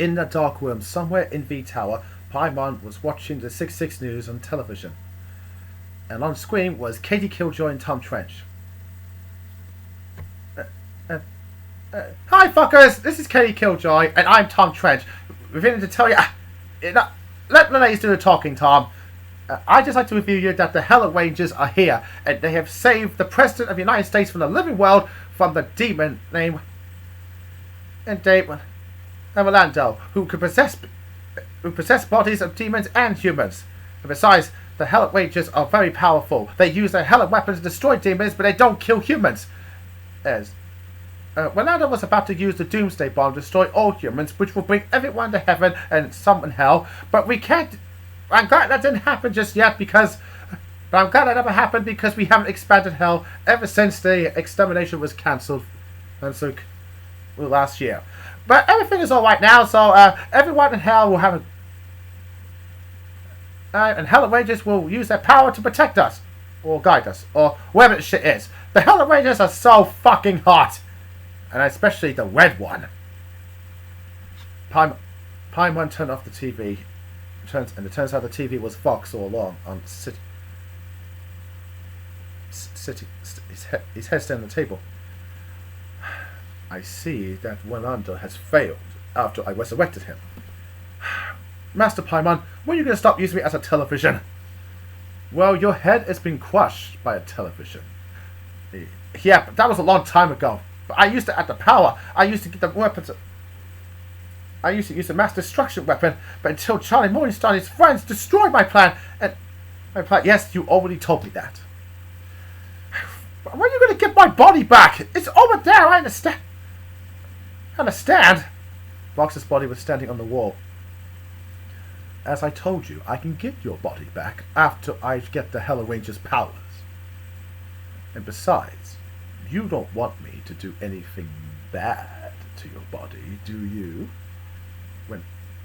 In the dark room, somewhere in V Tower, Paimon was watching the 6-6 news on television. And on screen was Katie Killjoy and Tom Trench. Hi fuckers, this is Katie Killjoy and I'm Tom Trench. We've been to tell you... let the ladies do the talking, Tom. I'd just like to review you that the Hellarangers are here and they have saved the President of the United States from the living world from the demon named... Orlando, who possess bodies of demons and humans. And besides, the Hellarangers are very powerful. They use their Hellar weapons to destroy demons, but they don't kill humans. As Orlando was about to use the Doomsday Bomb to destroy all humans, which will bring everyone to heaven and some in hell. But we can't... I'm glad that didn't happen just yet because... But I'm glad that never happened because we haven't expanded hell ever since the extermination was cancelled. Last year. But everything is alright now, so everyone in hell will have and Hellarangers will use their power to protect us. Or guide us. Or whatever the shit is. The Hellarangers are so fucking hot. And especially the red one. Paimon turned off the TV. And it turns out the TV was Fox all along. On his head's down on the table. I see that Orlando has failed after I resurrected him. Master Paimon, when are you going to stop using me as a television? Well, your head has been crushed by a television. Yeah, but that was a long time ago. But I used to have the power. I used to get the weapons. I used to use the mass destruction weapon, but until Charlie Morningstar and his friends destroyed my plan, and my plan. Yes, you already told me that. When are you going to get my body back? It's over there. I understand. Vox's body was standing on the wall. As I told you, I can get your body back after I get the Hellarangers' powers. And besides, you don't want me to do anything bad to your body, do you? When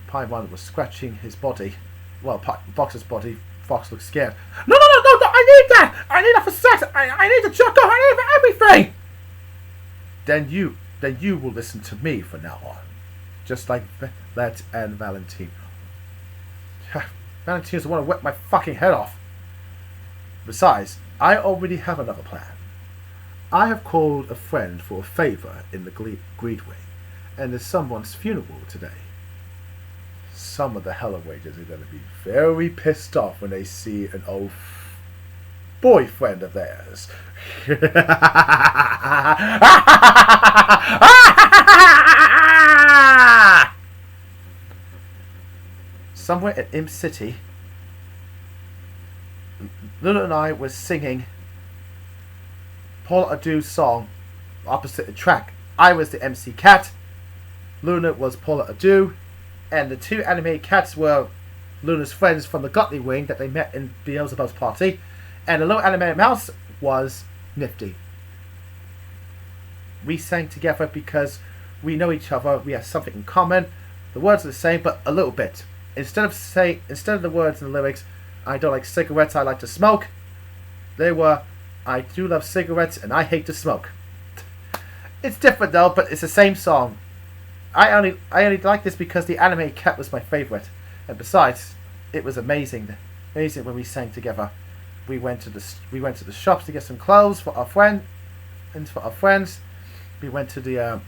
Paimon was scratching his body, well, Vox's body, Vox looked scared. No, I need that! I need that for sex! I need the choco! I need it for everything! Then you will listen to me from now on. Just like Let and Valentine. Valentine's the one to whip my fucking head off. Besides, I already have another plan. I have called a friend for a favor in the Greed Wing, and there's someone's funeral today. Some of the Hellarangers are going to be very pissed off when they see an old boyfriend of theirs. Somewhere at Imp City, Luna and I were singing Paula Abdul's song opposite the track. I was the MC Cat, Luna was Paula Abdul, and the two animated cats were Luna's friends from the Gutley Wing that they met in Beelzebub's party, and the little animated mouse was Nifty. We sang together because we know each other, we have something in common. The words are the same, but a little bit. Instead of the words in the lyrics, I don't like cigarettes, I like to smoke, they were, I do love cigarettes and I hate to smoke. It's different though, but it's the same song. I only like this because the anime cat was my favourite, and besides, it was amazing when we sang together. We went to the shops to get some clothes for our friends. We went to the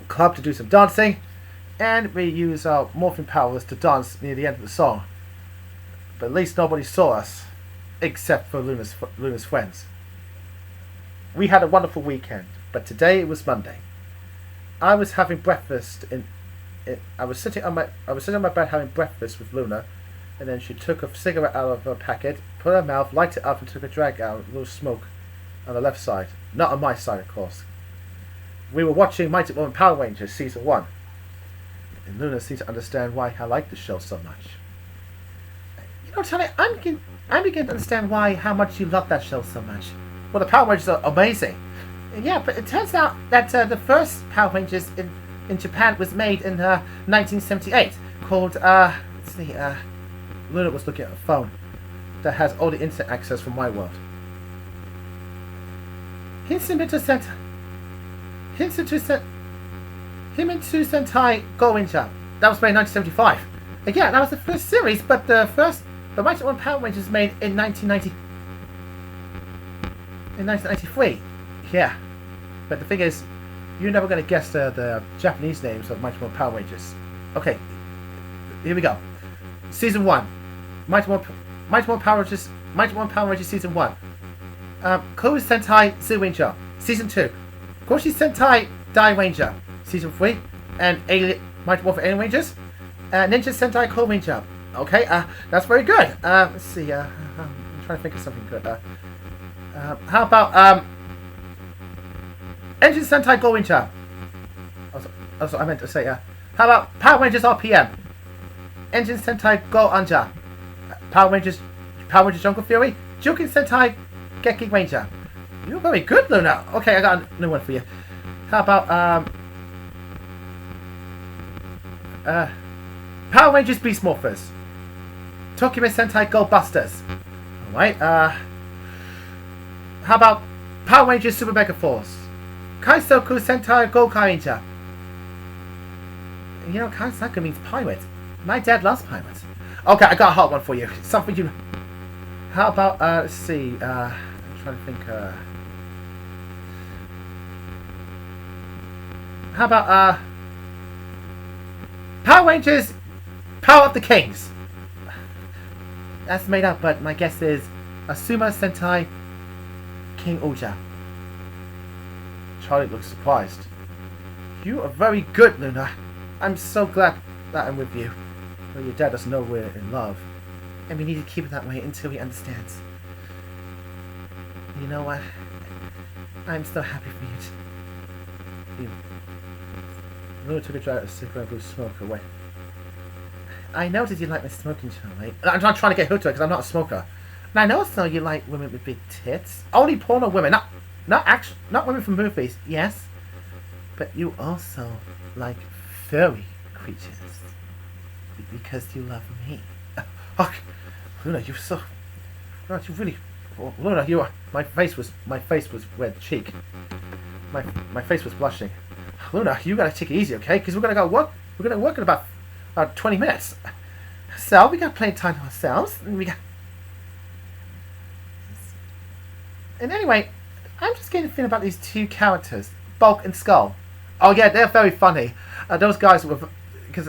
club to do some dancing, and we used our morphing powers to dance near the end of the song. But at least nobody saw us, except for Luna's friends. We had a wonderful weekend, but today it was Monday. I was having breakfast I was sitting on my bed having breakfast with Luna, and then she took a cigarette out of her packet, put it in her mouth, lighted it up, and took a drag out, a little smoke on the left side. Not on my side, of course. We were watching Mighty Morphin Power Rangers Season 1. And Luna seemed to understand why I like the show so much. You know, Tony, I'm beginning to understand how much you love that show so much. Well, the Power Rangers are amazing. Yeah, but it turns out that the first Power Rangers in Japan was made in 1978, called, Luna was looking at a phone that has all the internet access from my world. Hinsu Sentai Go Ninja. That was made in 1975. Again, that was the first series, but the Mighty Morphin Power Rangers was made in 1993. Yeah. But the thing is, you're never going to guess the Japanese names of Mighty Morphin Power Rangers. Okay, here we go. Season 1. Mighty Morphin Power Rangers Season 1. Koei Sentai Zoo Ranger. Season 2. Koshi Sentai Dai Ranger. Season 3. And Mighty Morphin Alien Rangers. Ninja Sentai Ko Ranger. Okay, that's very good. Let's see, I'm trying to think of something good. How about, Engine Sentai Go Ranger? That's what I meant to say, How about Power Rangers RPM? Engine Sentai Go Anja. Power Rangers Jungle Fury. Jukin Sentai Geki Ranger. You're very good, Luna. Okay, I got a new one for you. How about, Power Rangers Beast Morphers. Tokyo Sentai Go Busters. Alright, how about Power Rangers Super Mega Force? Kaisoku Sentai Go Ranger. You know, Kaisoku means pirate. My dad loves pirates. Okay, I got a hot one for you. Something you... How about, let's see, I'm trying to think, how about, Power Rangers Power Up the Kings. That's made up, but my guess is Asuma Sentai King Uja. Charlie looks surprised. You are very good, Luna. I'm so glad that I'm with you. Well, your dad doesn't know we're in love. And we need to keep it that way until he understands. You know what? I'm so happy for you. Luna took a drag of cigarette and blew smoke away. I noticed you like my smoking, Charlie. I'm not trying to get hooked to it because I'm not a smoker. And I know also you like women with big tits. Only porno women, not women from movies. Yes, but you also like furry creatures because you love me. Oh, Luna, you're so. God, you really. Luna, you are. My face was red cheek. My face was blushing. Luna, you gotta take it easy, okay? Because we're gonna go work. We're gonna work in about 20 minutes. So we got plenty of time to ourselves, and we got. And anyway, I'm just getting a feeling about these two characters, Bulk and Skull. Oh yeah, they're very funny. Those guys were, because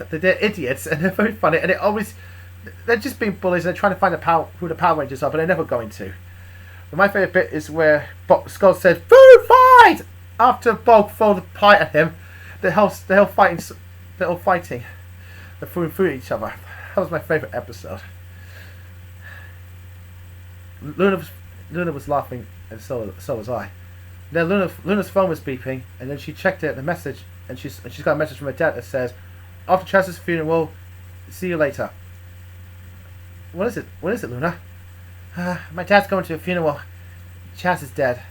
they're idiots and they're very funny, and they're just being bullies. They're trying to find who the Power Rangers are, but they're never going to. But my favorite bit is where Skull said "Food fight" after Bulk threw the pie at him. They're all fighting. They're throwing each other. That was my favorite episode. Luna was laughing, and so was I. Then Luna's phone was beeping, and then she checked it, the message, and she's got a message from her dad that says, "After Chaz's funeral, see you later." What is it? What is it, Luna? My dad's going to a funeral. Chaz is dead.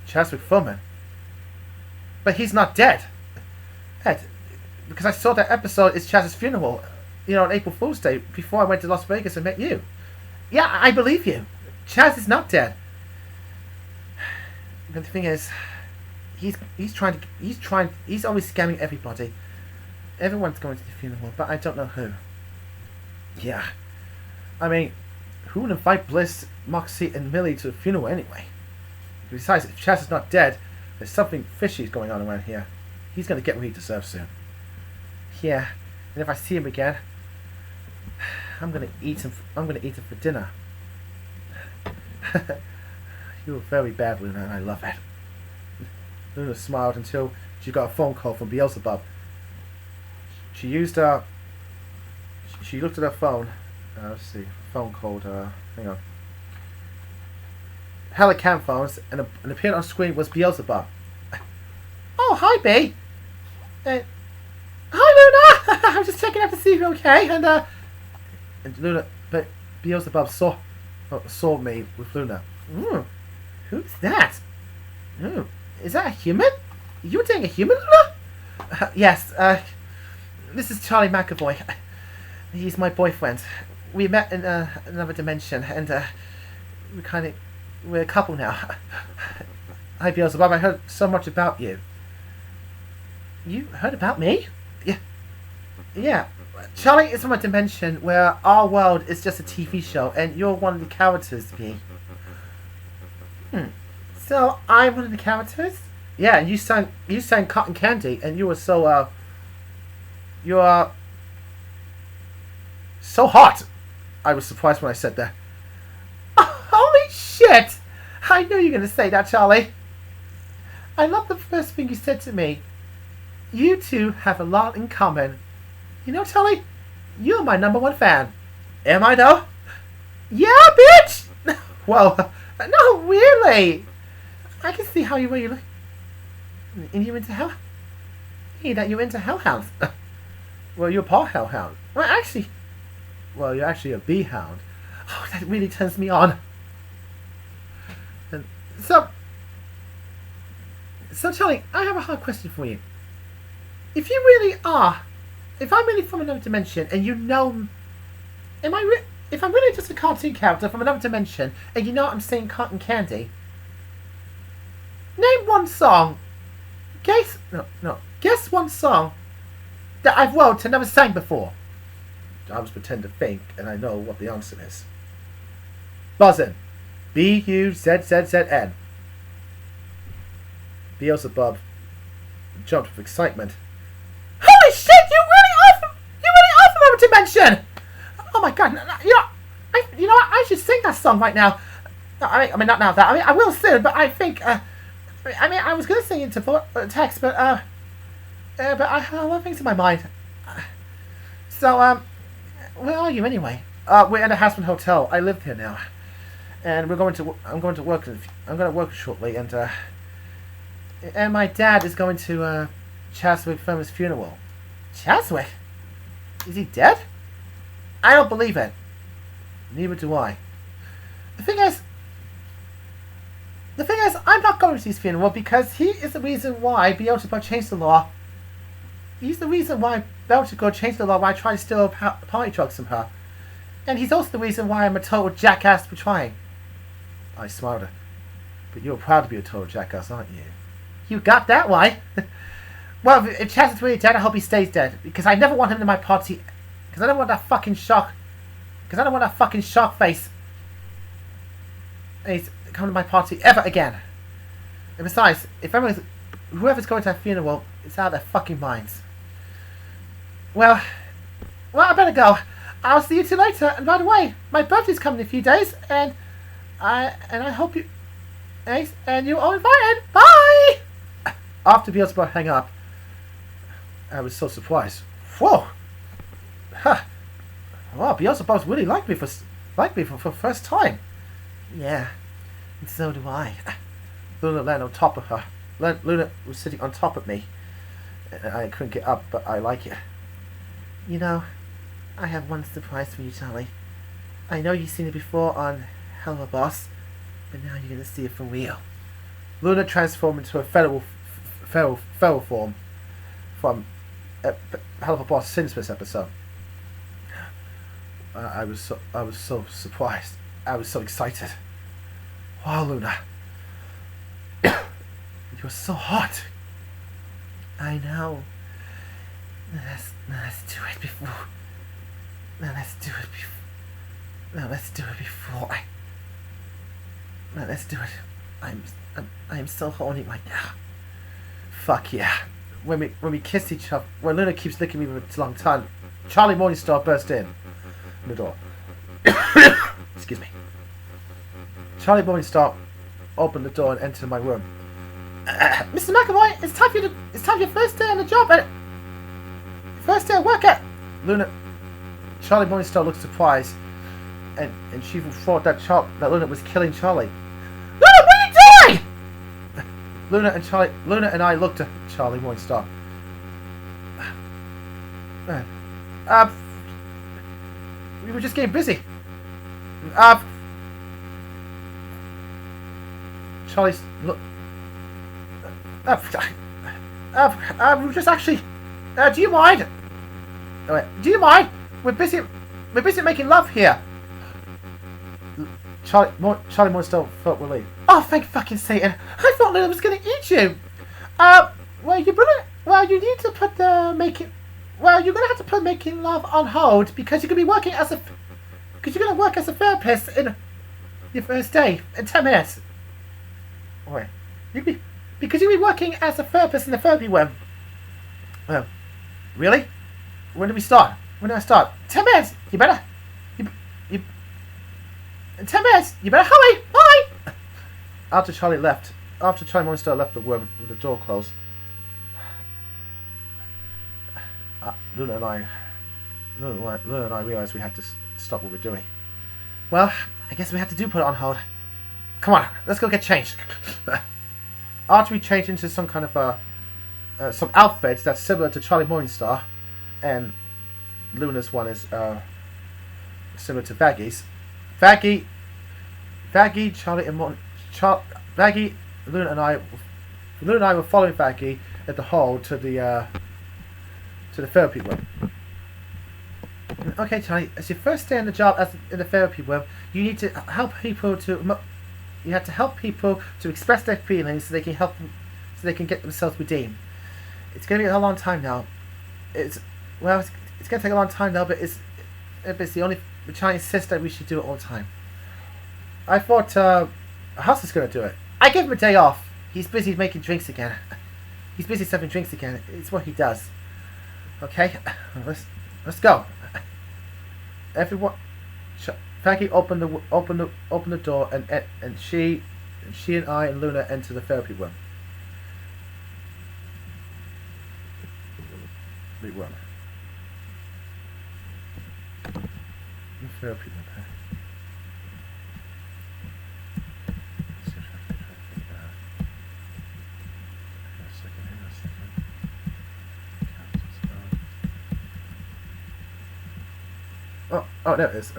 Chazwick Thurman. But he's not dead. Ed, because I saw that episode, it's Chaz's funeral, on April Fool's Day, before I went to Las Vegas and met you. Yeah, I believe you. Chaz is not dead. But the thing is, he's always scamming everybody. Everyone's going to the funeral, but I don't know who. Yeah. I mean, who would invite Bliss, Moxie, and Millie to the funeral anyway? Besides, if Chaz is not dead, there's something fishy going on around here. He's going to get what he deserves soon. Yeah, and if I see him again, I'm going to eat him for dinner. You were very bad, Luna, and I love it. Luna smiled until she got a phone call from Beelzebub. She looked at her phone. Let's see, phone called, hang on. Helicam phones, and appeared on screen was Beelzebub. Oh, hi, B. Hi, Luna. I'm just checking out to see if you're okay. And Luna, but Beelzebub saw me with Luna. Who's that? Is that a human? You dating a human, Luna? Yes. This is Charlie McEvoy. He's my boyfriend. We met in another dimension, and we're a couple now. Hi, Beelzebub. I heard so much about you. You heard about me? Yeah, Charlie is from a dimension where our world is just a TV show, and you're one of the characters, B. So I'm one of the characters? Yeah, and you sang Cotton Candy, and you were so you are so hot. I was surprised when I said that. Holy shit! I knew you were gonna say that, Charlie. I love the first thing you said to me. You two have a lot in common. You know, Charlie, you're my #1 fan. Am I though? Yeah, bitch! Well, no, really. I can see how you really. And you're into hell? Hey, that you're into hellhounds. Well, you're part hellhound. Well, you're actually a bee-hound. Oh, that really turns me on. And so, Charlie, I have a hard question for you. If I'm really from another dimension, and you know, if I'm really just a cartoon character from another dimension, and you know I'm saying cotton candy, name one song. Guess one song that I've wrote and never sang before. I was pretend to think, and I know what the answer is. Buzzin'. Buzzn. Beelzebub jumped with excitement. Holy shit! You really are from another dimension! Oh my god! I should sing that song right now. I mean, not now. I will soon, but I think. I was gonna sing it to text, but I have a lot of things in my mind. So, where are you anyway? We're at a Hazbin hotel. I live here now, and I'm going to work. I'm going to work shortly, and my dad is going to Chazwick Thurman's funeral. Chazwick? Is he dead? I don't believe it. Neither do I. The thing is, I'm not going to his funeral because he is the reason why Beelzebub changed the law. He's the reason why Beelzebub changed the law why I tried to steal party drugs from her. And he's also the reason why I'm a total jackass for trying. I smiled at her. But you're proud to be a total jackass, aren't you? You got that, why? Well, if Chaz is really dead, I hope he stays dead. Because I never want him in my party. Because I don't want that fucking shock. Because I don't want that fucking shock face. He's coming to my party ever again. And besides, whoever's going to that funeral is out of their fucking minds. Well, I better go. I'll see you two later. And by the way, my birthday's coming in a few days, and I hope you, and you're all invited. Bye. After Beelzebub hung up, I was so surprised. Whoa. Huh. Wow, Beelzebub's really liked me for the first time. Yeah, and so do I. Luna landed on top of her. Luna was sitting on top of me. I couldn't get up, but I like it. You know, I have one surprise for you, Charlie. I know you've seen it before on Helluva Boss, but now you're going to see it for real. Luna transformed into a feral form from Helluva Boss Since episode. I was so surprised. I was so excited. Wow, Luna. You're so hot. I know. Let's do it before. Let's do it before. I'm so horny right now. Fuck yeah. When we kissed each other, when Luna keeps licking me with its long tongue, Charlie Morningstar burst in the door. Excuse me. Charlie Morningstar opened the door and entered my room. Mr. McEvoy, it's time for your first day on the job. First day of work at Luna. Charlie Morningstar looked surprised, and she thought that Luna was killing Charlie. Luna, what are you doing? Luna and I looked at Charlie Morningstar. We were just getting busy. Charlie's look. We just actually. Do you mind? Do you mind? We're busy making love here. Charlie Morningstar felt relieved. Oh, thank fucking Satan! I thought Luna was gonna eat you. Well, you need to put the Well, you're gonna have to put making love on hold because you're gonna be working as a therapist in your first day in 10 minutes. Wait, because you'll be working as a therapist in the therapy web. Really? When do we start? When do I start? 10 minutes. You better. You. In 10 minutes. You better hurry. Hurry. After Charlie Morningstar left the room with the door closed, Luna and I realized we had to stop what we're doing. Well, I guess we have to put it on hold. Come on, let's go get changed. After we change into some kind of some outfits that's similar to Charlie Morningstar, and Luna's one is similar to Vaggie's. Vaggie, Charlie, and Vaggie, Luna and I were following Vaggie at the hall to the therapy room. Okay, Charlie, as your first day on the job in the therapy room, you need to help people to. You have to help people to express their feelings so they can get themselves redeemed. It's going to be a long time now. It's going to take a long time now, but it's the only Chinese insist that we should do it all the time. I thought House is going to do it. I gave him a day off. He's busy making drinks again. He's busy serving drinks again. It's what he does. Okay, let's go. Everyone, Frankie opened the door, and she and I and Luna enter the therapy room. The therapy room. Oh, there it is.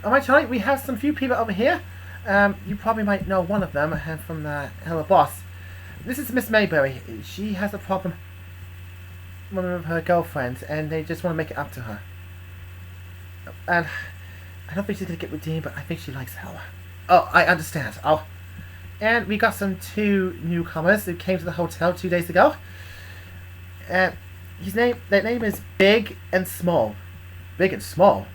Alright, Charlie, we have some few people over here. You probably might know one of them from the Hello Boss. This is Miss Mayberry. She has a problem with one of her girlfriends, and they just want to make it up to her. And I don't think she's going to get redeemed, but I think she likes Hella. Oh, I understand. And we got two newcomers who came to the hotel 2 days ago. Their name is Big and Small. Big and Small.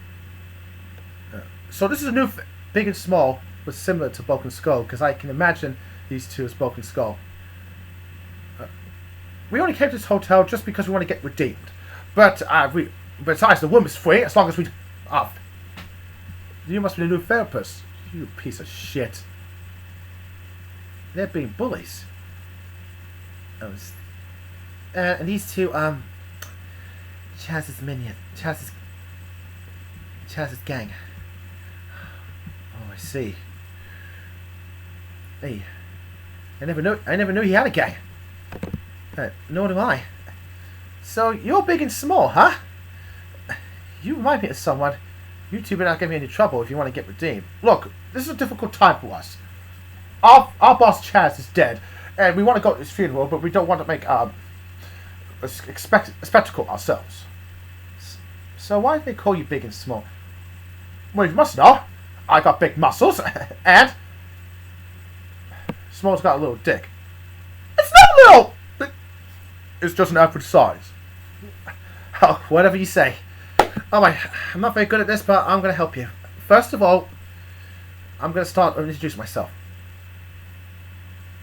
So this is a new Big and Small, but similar to Broken Skull, because I can imagine these two as Broken Skull. We only came to this hotel just because we want to get redeemed. But besides, the room is free as long as we. You must be the new therapist. You piece of shit. They're being bullies. And these two, Chaz's minion, Chaz's gang. Oh, I see. Hey, I never knew he had a gang. Nor do I. So you're Big and Small, huh? You remind me of someone. You two better not get me any trouble if you want to get redeemed. Look, this is a difficult time for us. Our boss Chaz is dead, and we want to go to his funeral, but we don't want to make a spectacle ourselves. So why do they call you Big and Small? Well, you must know. I got big muscles, and Small's got a little dick. It's not little! It's just an average size. Oh, whatever you say. Oh my, I'm not very good at this, but I'm going to help you. First of all, I'm going to start and introduce myself.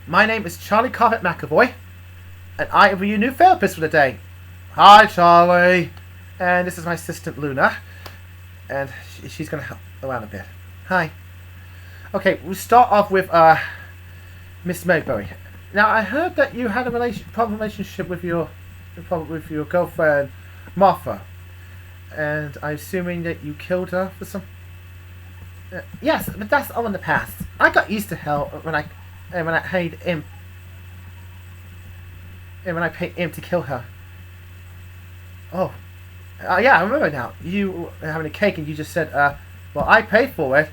My name is Charlie Carvet McEvoy, and I will be your new therapist for the day. Hi, Charlie. And this is my assistant, Luna. And she's going to help around a bit. Hi. Okay, we'll start off with Miss Mayberry. Now, I heard that you had a relationship with your girlfriend, Martha. And I'm assuming that you killed her for some... yes, but that's all in the past. I got used to hell when I paid him to kill her. Oh, yeah, I remember now. You were having a cake and you just said, well, I paid for it.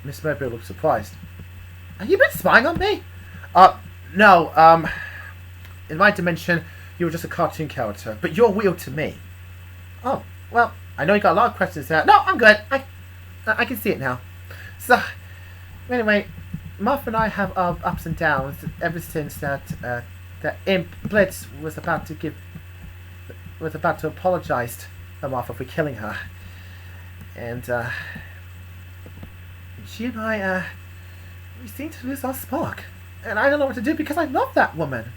Miss Mayberry looked surprised. Have you been spying on me? No, in my dimension, you were just a cartoon character, but you're real to me. Oh, well, I know you got a lot of questions there. No, I'm good. I can see it now. So, anyway, Martha and I have our ups and downs ever since that Imp Blitz was about to apologize to Martha for killing her. And, she and I, we seem to lose our spark. And I don't know what to do because I love that woman.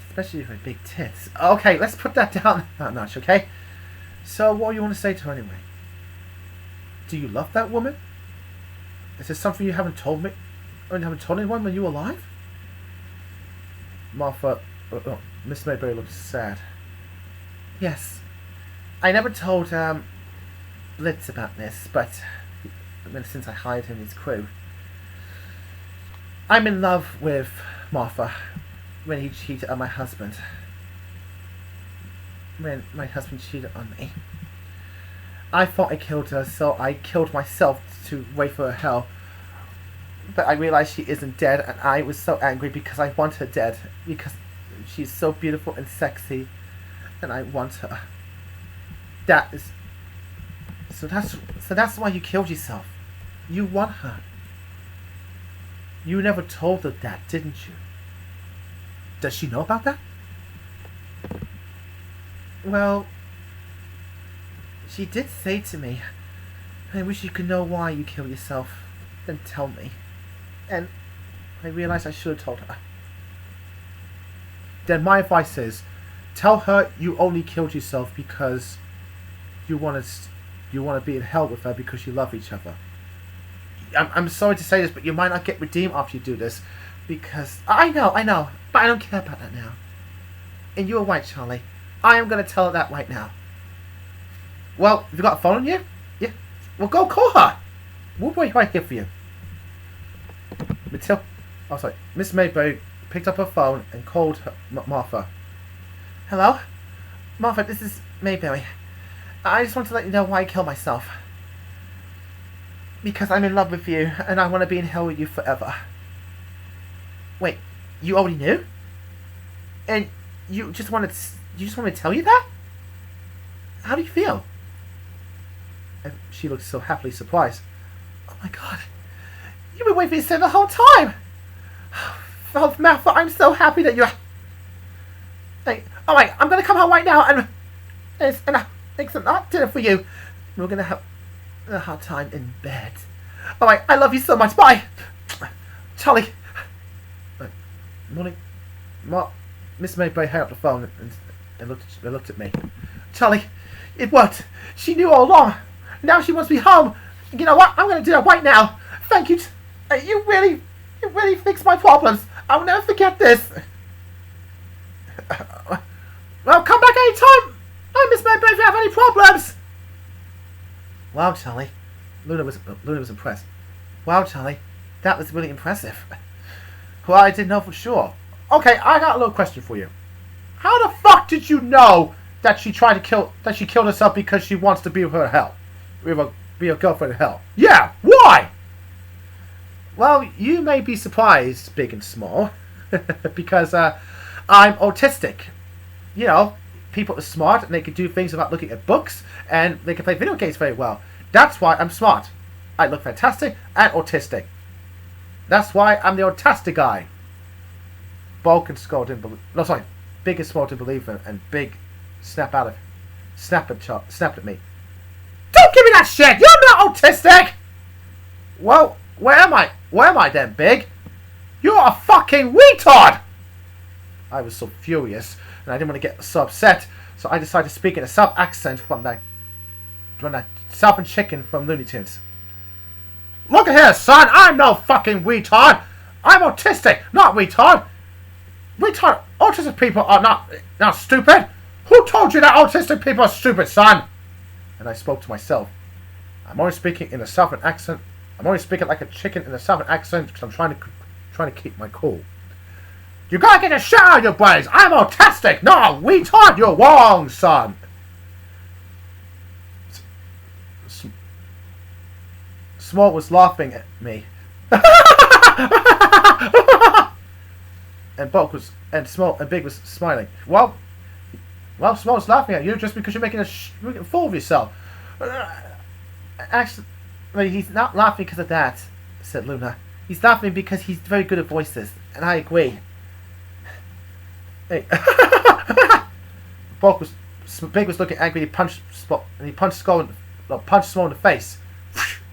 Especially with her big tits. Okay, let's put that down a notch, okay? So, what do you want to say to her anyway? Do you love that woman? Is there something you haven't told me? Or you haven't told anyone when you were alive? Martha, Miss Mayberry looked sad. Yes. I never told, Blitz about this, but since I hired him and his crew. I'm in love with Martha when he cheated on my husband. When my husband cheated on me. I thought I killed her, so I killed myself to wait for her hell. But I realized she isn't dead, and I was so angry because I want her dead. Because she's so beautiful and sexy, and I want her. So that's why you killed yourself. You want her. You never told her that, didn't you? Does she know about that? Well, she did say to me, I wish you could know why you killed yourself. Then tell me. And I realized I should have told her. Then my advice is, tell her you only killed yourself because you want to be in hell with her because you love each other. I'm sorry to say this, but you might not get redeemed after you do this. Because, I know, but I don't care about that now. And you're right, Charlie. I am going to tell her that right now. Well, have you got a phone on you? Yeah. Well, go call her. We'll wait right here for you. Miss Mayberry picked up her phone and called her, Martha. Hello? Martha, this is Mayberry. I just want to let you know why I killed myself. Because I'm in love with you, and I want to be in hell with you forever. Wait, you already knew? And you just wanted me to tell you that? How do you feel? And she looked so happily surprised. Oh my god. You've been waiting for me to say the whole time! Oh, Martha, I'm so happy that you're... Hey, alright, I'm gonna come home right now and make some hot dinner for you. We're gonna have a hard time in bed. Alright, I love you so much. Bye! Charlie! Morning. Miss Mayberry hung up the phone and looked at me. Charlie, it worked. She knew all along. Now she wants me home. You know what? I'm going to do that right now. Thank you. You really fixed my problems. I'll never forget this. Well, come back anytime. I Miss Mayberry if you have any problems. Wow, Charlie. Luna was impressed. Wow, Charlie. That was really impressive. Well, I didn't know for sure. Okay, I got a little question for you. How the fuck did you know that she killed herself because she wants to be with her hell? Be a girlfriend in hell? Yeah, why? Well, you may be surprised, big and small, because I'm autistic. You know, people are smart and they can do things without looking at books, and they can play video games very well. That's why I'm smart. I look fantastic and autistic. That's why I'm the autastic guy. Bulk and Skull didn't believe. No, sorry. Big and Small didn't believe him, and Big snapped at me. Don't give me that shit! You're not autistic! Well, where am I? Where am I then, Big? You're a fucking retard! I was so furious, and I didn't want to get so upset, so I decided to speak in a South accent from that Southern chicken from Looney Tunes. Look at here, son! I'm no fucking retard! I'm autistic, not retard! Autistic people are not stupid! Who told you that autistic people are stupid, son? And I spoke to myself. I'm only speaking in a Southern accent. I'm only speaking like a chicken in a Southern accent because I'm trying to keep my cool. You gotta get a shit out of your brains! I'm autistic, not a retard! You're wrong, son! Small was laughing at me. and Small and Big was smiling. Well, Small's laughing at you just because you're making a fool of yourself. I mean, he's not laughing because of that, said Luna. He's laughing because he's very good at voices, and I agree. Hey. Big was looking angry. He punched Small in the face,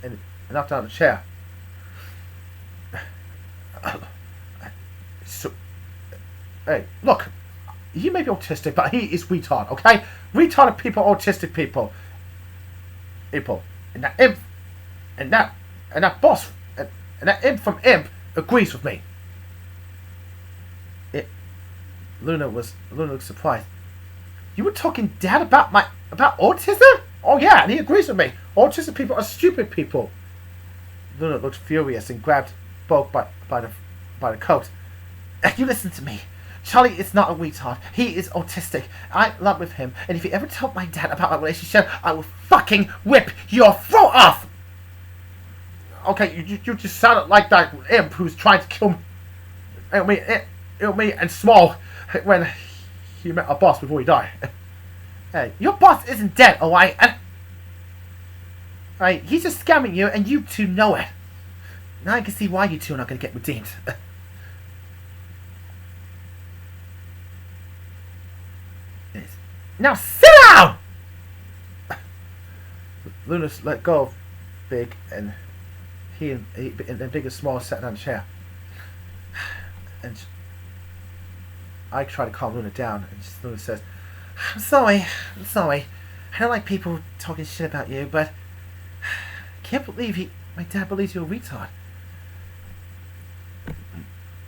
and knocked down the chair. So, hey, look, you may be autistic, but he is retard. Okay, retarded people, autistic people, and that imp, and that boss, and that imp from Imp agrees with me. Luna looked surprised. You were talking, Dad, about autism? Oh yeah, and he agrees with me. Autistic people are stupid people. Luna looked furious and grabbed Bulk by the coat. You listen to me. Charlie is not a retard. He is autistic. I'm in love with him, and if you ever tell my dad about our relationship, I will fucking whip your throat off. Okay, you just sounded like that imp who's trying to kill me and Small when he met our boss before he died. Hey, your boss isn't dead, alright? Alright, he's just scamming you, and you two know it. Now I can see why you two are not going to get redeemed. Now sit down! Luna let go of Big, and he and Big and Small sat down in a chair. And I try to calm Luna down, and Luna says, I'm sorry. I don't like people talking shit about you, but I can't believe my dad believes you're a retard.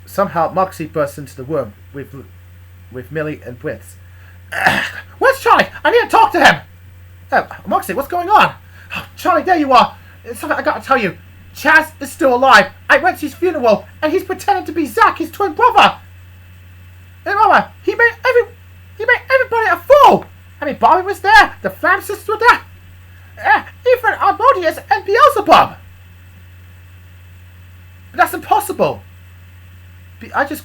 Somehow, Moxie bursts into the room with Millie and Brits. Where's Charlie? I need to talk to him! Moxie, what's going on? Oh, Charlie, there you are! It's something I gotta tell you. Chaz is still alive. I went to his funeral, and he's pretending to be Zach, his twin brother. Hey, Mama, he made everybody a fool. I mean, Bobby was there, the Flam sisters were there, even Armodius and Beelzebub. But that's impossible. Because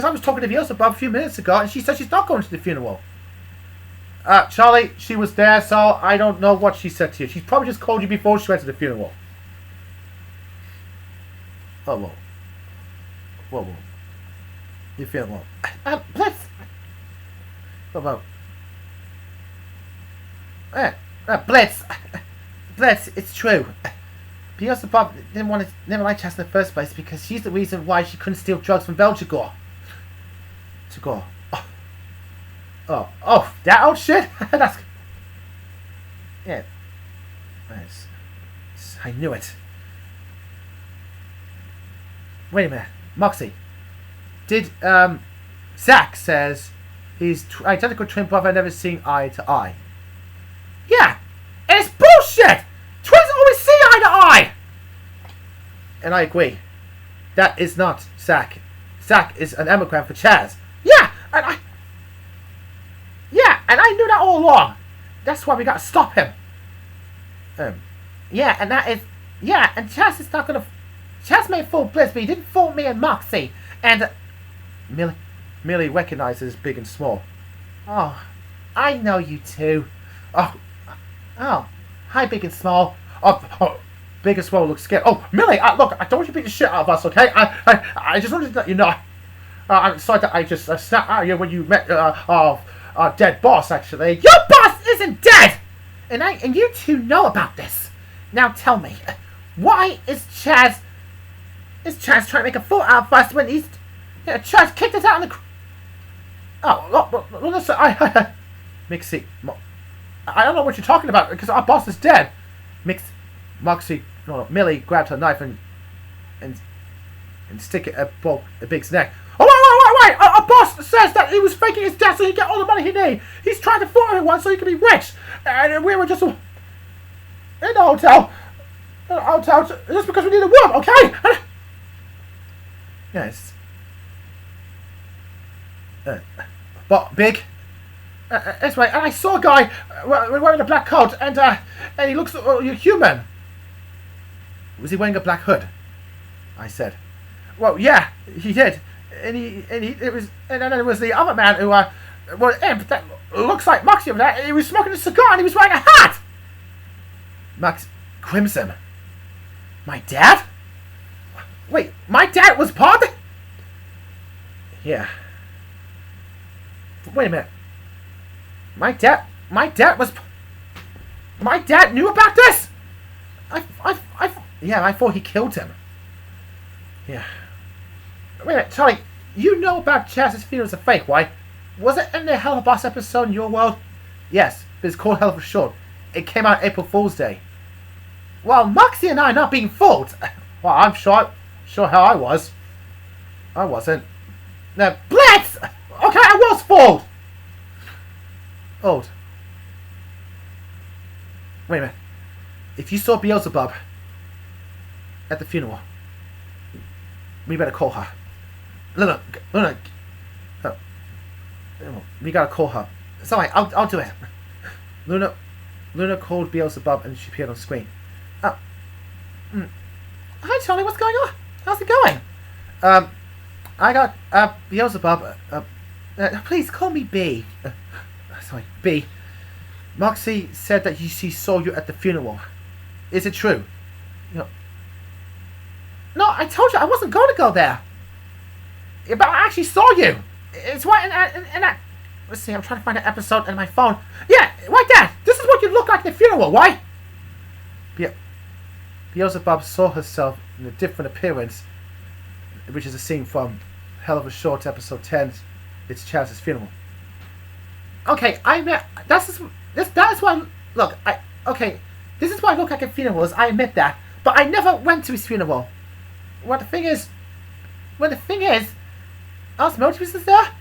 I was talking to Beelzebub a few minutes ago, and she said she's not going to the funeral. Charlie, she was there, so I don't know what she said to you. She's probably just called you before she went to the funeral. Oh, whoa. You feel well? Blitz. What about? Blitz, it's true. Beelzebub never liked Chaz in the first place because she's the reason why she couldn't steal drugs from Belchagor. Oh, that old shit? That's... Yeah. Nice. I knew it. Wait a minute. Moxie. Did, Zach says he's identical twin brother never seen eye to eye. Yeah! And it's bullshit! Twins always see eye to eye! And I agree. That is not Zach. Zach is an emigrant for Chaz. Yeah! And I knew that all along. That's why we gotta stop him. And Chaz is not gonna... Chaz may fool Blitz, but he didn't fool me and Moxie. And... Millie recognizes Big and Small. Oh, I know you two. Oh, hi, Big and Small. Oh, Big and Small looks scared. Oh, Millie, look, I don't want you to beat the shit out of us, okay? I just wanted to let you know. I'm sorry that I just snapped at you when you met our dead boss, actually. Your boss isn't dead! And you two know about this. Now tell me, why is Chaz trying to make a fool out of us when he's... Chaz kicked us out in the... Oh, look, listen, Mixie... I don't know what you're talking about, because our boss is dead. Millie grabbed her knife and stick it at Big's neck. Oh, wait! Our boss says that he was faking his death so he'd get all the money he needs. He's trying to fool everyone so he can be rich. And we were just in the hotel. Just because we need a room, okay? Yes. But Big... That's right, and I saw a guy wearing a black coat, and he looks human. Was he wearing a black hood? I said. Well, yeah, he did, and then there was the other man who imp that looks like Moxie over there. He was smoking a cigar and he was wearing a hat. Max Crimson. My dad? Wait, my dad was part of... Yeah. Wait a minute. My dad was... My dad knew about this? Yeah, I thought he killed him. Yeah. Wait a minute, Charlie, you know about Chaz's funeral as a fake, right? Was it in the Helluva episode in your world? Yes, but it's called Hell for short. It came out April Fool's Day. Well, Moxie and I are not being fooled. Well, I'm sure how I was. I wasn't. No, Blitz! Okay, I was fooled! Old. Wait a minute. If you saw Beelzebub at the funeral, we better call her. Luna. Oh. We gotta call her. Sorry, I'll do it. Luna called Beelzebub and she appeared on screen. Hi Charlie, what's going on? How's it going? I got Beelzebub. Please call me B. Sorry, B. Moxie said that she saw you at the funeral. Is it true? No, I told you I wasn't going to go there. But I actually saw you. It's right in that. Let's see, I'm trying to find an episode in my phone. Yeah, right there. This is what you look like at the funeral, right? Beelzebub saw herself in a different appearance, which is a scene from Hell of a Short, episode 10. It's Chaz's funeral. Okay, that is why. Look, this is why I look like at funerals. I admit that, but I never went to his funeral. The thing is, Osmosis was there,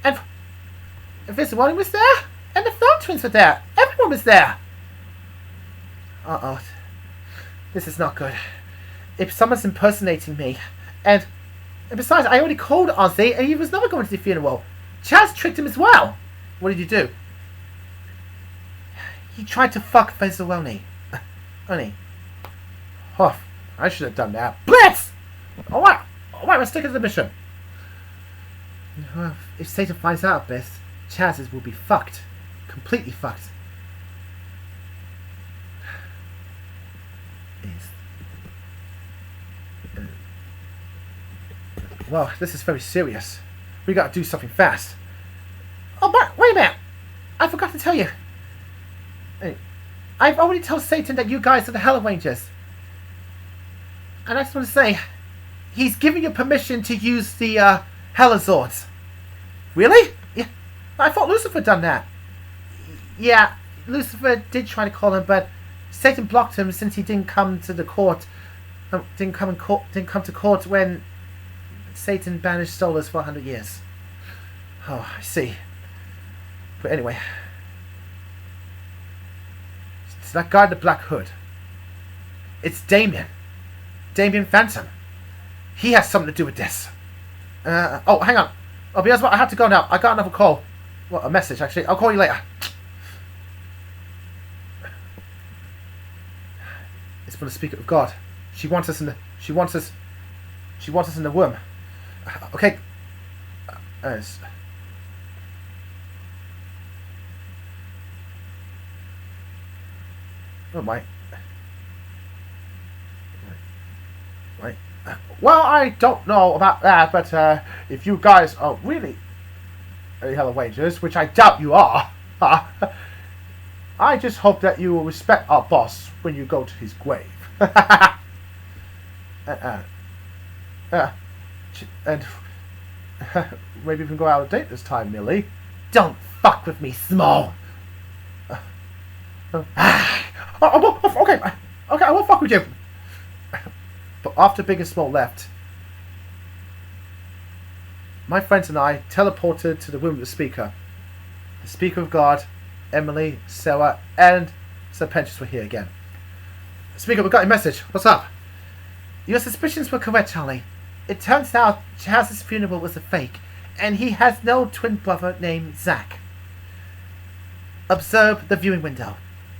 and VivziePop was there, and the Thumb Twins were there. Everyone was there. This is not good. If someone's impersonating me, and besides, I already called Ozzy, and he was never going to the funeral. Chaz tricked him as well. What did you do? He tried to fuck VivziePop. Oh, I should have done that. Blitz! Alright, let's stick to the mission. If Satan finds out this, Chaz's will be fucked. Completely fucked. Well, this is very serious. We gotta do something fast. Oh, but wait a minute! I forgot to tell you. I've already told Satan that you guys are the Hellarangers. And I just want to say, he's giving you permission to use the zords. Really? Yeah. I thought Lucifer done that. Yeah, Lucifer did try to call him, but Satan blocked him since he didn't come to the court. Didn't come to court when Satan banished Solars for 100 years. Oh, I see. But anyway, it's that guy in the black hood. It's Damien Phantom. He has something to do with this. Oh, hang on. Oh, because I have to go now. I got another call. Well, a message actually. I'll call you later. It's from the Speaker of God. She wants us in the room. Okay. Oh my. Right. Well, I don't know about that, but if you guys are really Hellarangers, which I doubt you are, I just hope that you will respect our boss when you go to his grave. And maybe we can go out on a date this time, Millie. Don't fuck with me, Small. Okay, I won't fuck with you. But after Big and Small left, my friends and I teleported to the room of the Speaker. The Speaker of God, Emily, Sarah, and Serpentius were here again. Speaker, we got your message. What's up? Your suspicions were correct, Charlie. It turns out Chaz's funeral was a fake, and he has no twin brother named Zach. Observe the viewing window.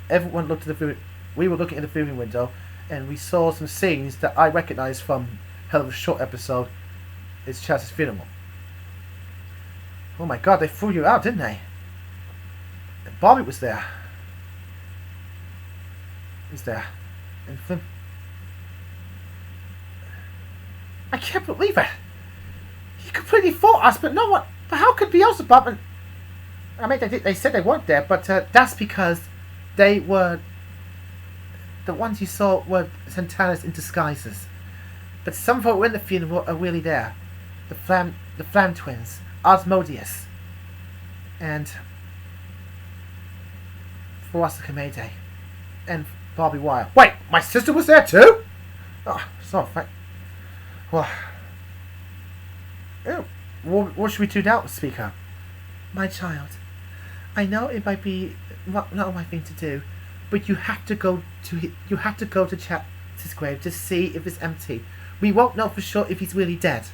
Everyone looked at the viewing. We were looking at the viewing window, and we saw some scenes that I recognized from Hell of a Short episode. It's Chaz's funeral. Oh my God, they threw you out, didn't they? And Bobby was there. Is there anything? I can't believe it. He completely fought us, but no one. But how could VivziePop and I mean, they said they weren't there, but that's because they were the ones you saw were Santana's in disguises. But some of who were in the funeral are really there. The Flam twins, Osmodius, and Forrester Mayday, and Bobby Wire. Wait, my sister was there too? Oh, so fine. Well, what should we do now, Speaker? My child, I know it might be not the right thing to do, but you have to go to Chaz's grave to see if it's empty. We won't know for sure if he's really dead,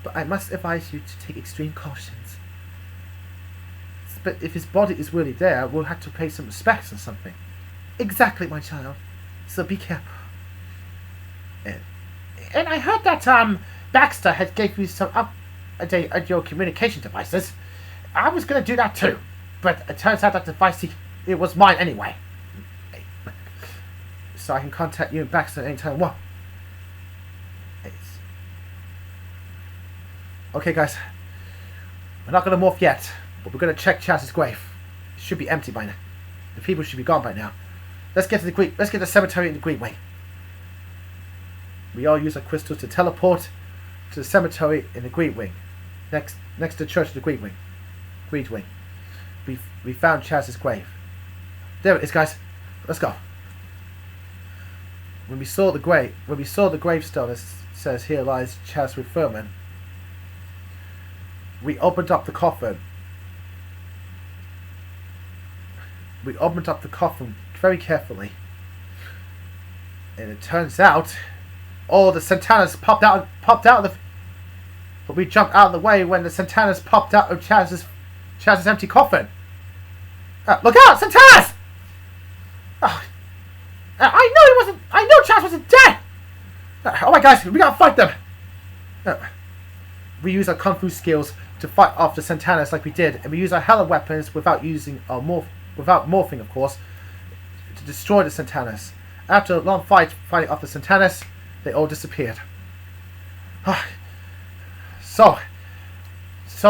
but I must advise you to take extreme cautions. But if his body is really there, we'll have to pay some respects or something. Exactly, my child. So be careful. And I heard that Baxter had gave you some update at your communication devices. I was going to do that too, but it turns out that device it was mine anyway. So I can contact you and Baxter anytime. What? Okay, guys. We're not going to morph yet, but we're going to check Chaz's grave. It should be empty by now. The people should be gone by now. Let's get the cemetery in the Green Wing. We all use our crystals to teleport to the cemetery in the Green Wing, next to the church of the Green Wing. Green Wing. We found Chaz's grave. There it is, guys. Let's go. When we saw the gravestone that says "Here lies Chazwick Thurman," we opened up the coffin. We opened up the coffin very carefully, and it turns out all the Santanas popped out of the. But we jumped out of the way when the Santanas popped out of Chaz's empty coffin. Look out, Santanas! Oh, I know Chaz wasn't dead. Oh my guys, we gotta fight them. We use our kung fu skills to fight off the Santanas like we did, and we use our Hella weapons without morphing, of course, to destroy the Santanas. After a long fighting off the Santanas, they all disappeared. So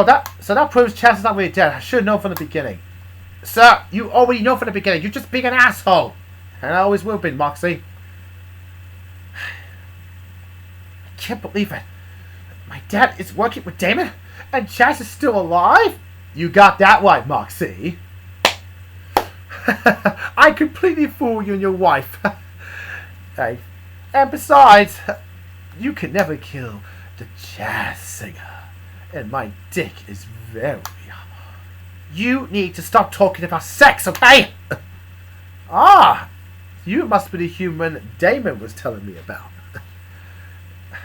that proves Chaz is not really dead. I should have known from the beginning. Sir, you already know from the beginning. You're just being an asshole. And I always will be, Moxie. I can't believe it. My dad is working with Damon, and Chaz is still alive? You got that right, Moxie. I completely fooled you and your wife. Hey. And besides, you can never kill the jazz singer. And my dick is very... You need to stop talking about sex, okay? You must be the human Damon was telling me about.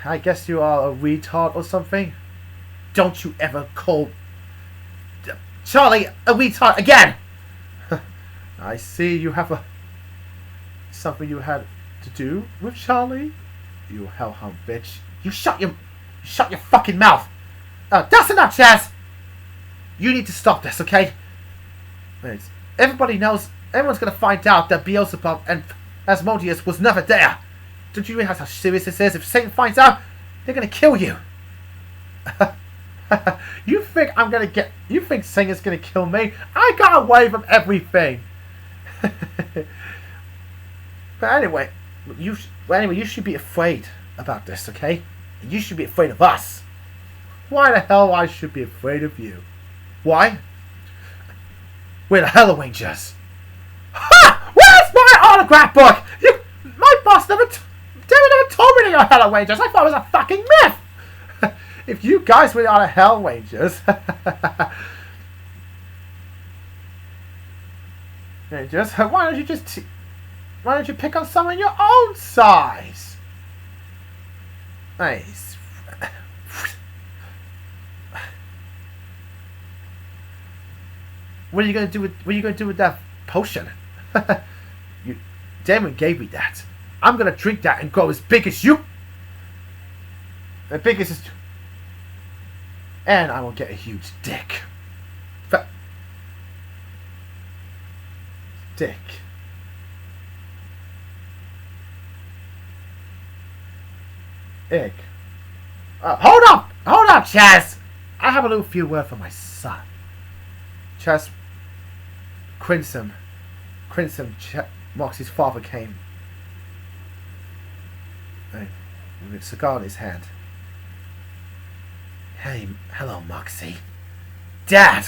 I guess you are a retard or something. Don't you ever call Charlie a retard again! I see you have something you had to do with Charlie. You hellhound bitch. You shut your fucking mouth. That's enough, Chaz. You need to stop this, okay? Everybody knows. Everyone's gonna find out that VivziePop and Asmodeus was never there. Don't you realize how serious this is? If Satan finds out, they're gonna kill you. You think Singer's gonna kill me? I got away from everything. But anyway, you should be afraid about this, okay? You should be afraid of us. Why the hell I should be afraid of you? Why? We're the Hellarangers. Ha! Where's my autograph book? My boss never told me to go Hellarangers. I thought it was a fucking myth. If you guys were on a Hellarangers, why don't you pick on someone your own size? Nice. What are you gonna do with that potion? Damon gave me that. I'm gonna drink that and grow as big as you. And I will get a huge dick. Dick. Egg. Hold up! Hold up, Chaz! I have a little few words for my son. Chaz... Crimson, Moxie's father came. With a cigar in his hand. Hey, hello, Moxie. Dad!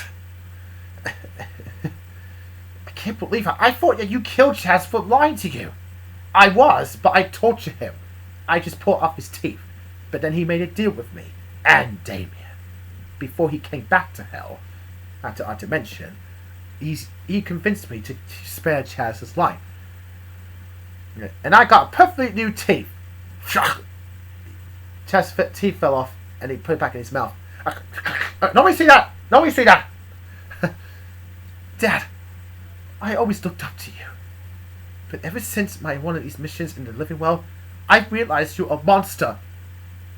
I can't believe it. I thought that you killed Chaz for lying to you. I was, but I tortured him. I just pulled off his teeth. But then he made a deal with me and Damien. Before he came back to hell, after our dimension, he convinced me to spare Chaz's life. And I got perfectly new teeth. Chaz's teeth fell off and he put it back in his mouth. Nobody see that! Nobody see that! Dad, I always looked up to you. But ever since one of these missions in the living world, I realized you're a monster.